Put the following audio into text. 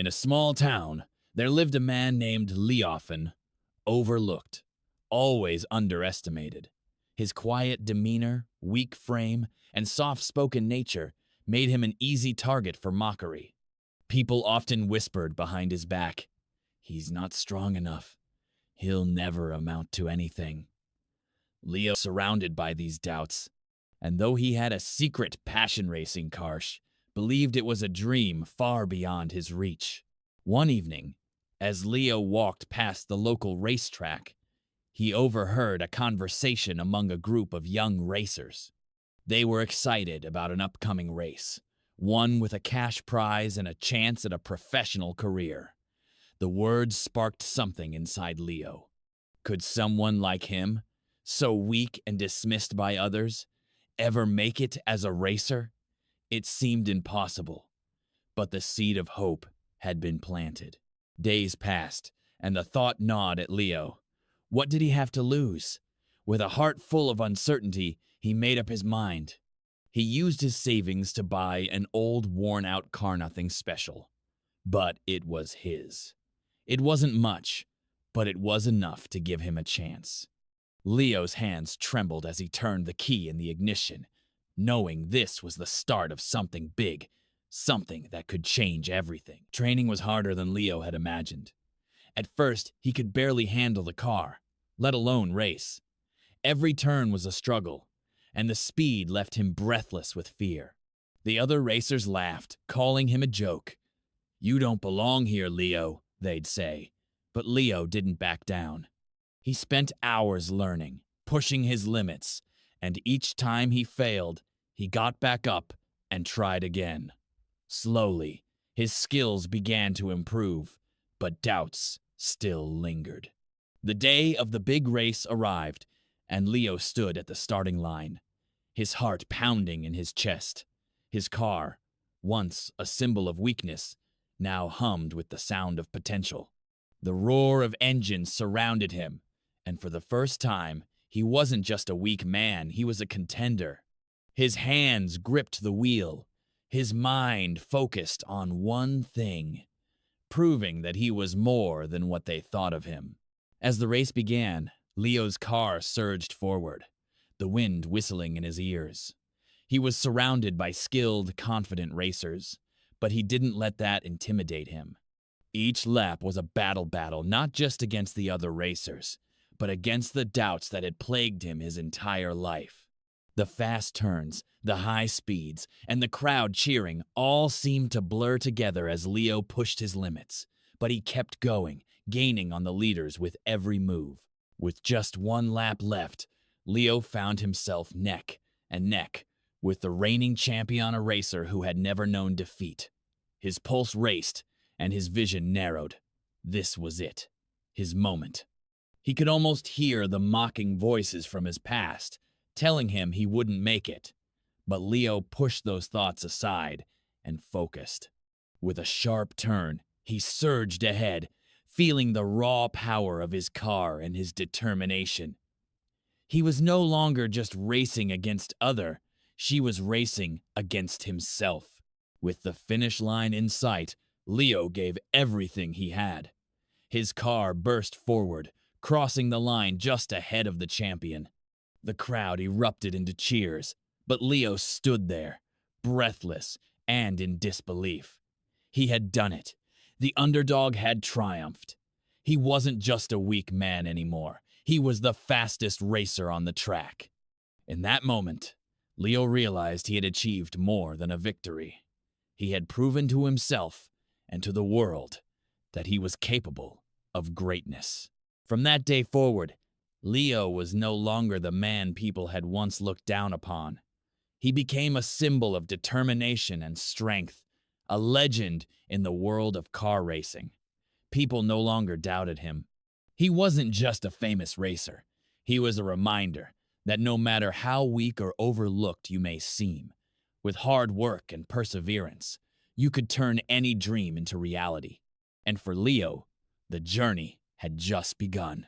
In a small town, there lived a man named Leofen, overlooked, always underestimated. His quiet demeanor, weak frame, and soft-spoken nature made him an easy target for mockery. People often whispered behind his back, "He's not strong enough. He'll never amount to anything." Leo was surrounded by these doubts, and though he had a secret passion racing Karsh, believed it was a dream far beyond his reach. One evening, as Leo walked past the local racetrack, he overheard a conversation among a group of young racers. They were excited about an upcoming race, one with a cash prize and a chance at a professional career. The words sparked something inside Leo. Could someone like him, so weak and dismissed by others, ever make it as a racer? It seemed impossible, but the seed of hope had been planted. Days passed, and the thought gnawed at Leo. What did he have to lose? With a heart full of uncertainty, he made up his mind. He used his savings to buy an old, worn-out car-nothing special. But it was his. It wasn't much, but it was enough to give him a chance. Leo's hands trembled as he turned the key in the ignition, knowing this was the start of something big, something that could change everything. Training was harder than Leo had imagined. At first, he could barely handle the car, let alone race. Every turn was a struggle, and the speed left him breathless with fear. The other racers laughed, calling him a joke. "You don't belong here, Leo," they'd say. But Leo didn't back down. He spent hours learning, pushing his limits, and each time he failed, he got back up and tried again. Slowly, his skills began to improve, but doubts still lingered. The day of the big race arrived, and Leo stood at the starting line, his heart pounding in his chest. His car, once a symbol of weakness, now hummed with the sound of potential. The roar of engines surrounded him, and for the first time, he wasn't just a weak man, he was a contender. His hands gripped the wheel, his mind focused on one thing, proving that he was more than what they thought of him. As the race began, Leo's car surged forward, the wind whistling in his ears. He was surrounded by skilled, confident racers, but he didn't let that intimidate him. Each lap was a battle, not just against the other racers, but against the doubts that had plagued him his entire life. The fast turns, the high speeds, and the crowd cheering all seemed to blur together as Leo pushed his limits, but he kept going, gaining on the leaders with every move. With just one lap left, Leo found himself neck and neck with the reigning champion, a racer who had never known defeat. His pulse raced, and his vision narrowed. This was it, his moment. He could almost hear the mocking voices from his past, telling him he wouldn't make it. But Leo pushed those thoughts aside and focused. With a sharp turn, he surged ahead, feeling the raw power of his car and his determination. He was no longer just racing against others, she was racing against himself. With the finish line in sight, Leo gave everything he had. His car burst forward, crossing the line just ahead of the champion. The crowd erupted into cheers, but Leo stood there, breathless and in disbelief. He had done it. The underdog had triumphed. He wasn't just a weak man anymore. He was the fastest racer on the track. In that moment, Leo realized he had achieved more than a victory. He had proven to himself and to the world that he was capable of greatness. From that day forward, Leo was no longer the man people had once looked down upon. He became a symbol of determination and strength, a legend in the world of car racing. People no longer doubted him. He wasn't just a famous racer. He was a reminder that no matter how weak or overlooked you may seem, with hard work and perseverance, you could turn any dream into reality. And for Leo, the journey had just begun.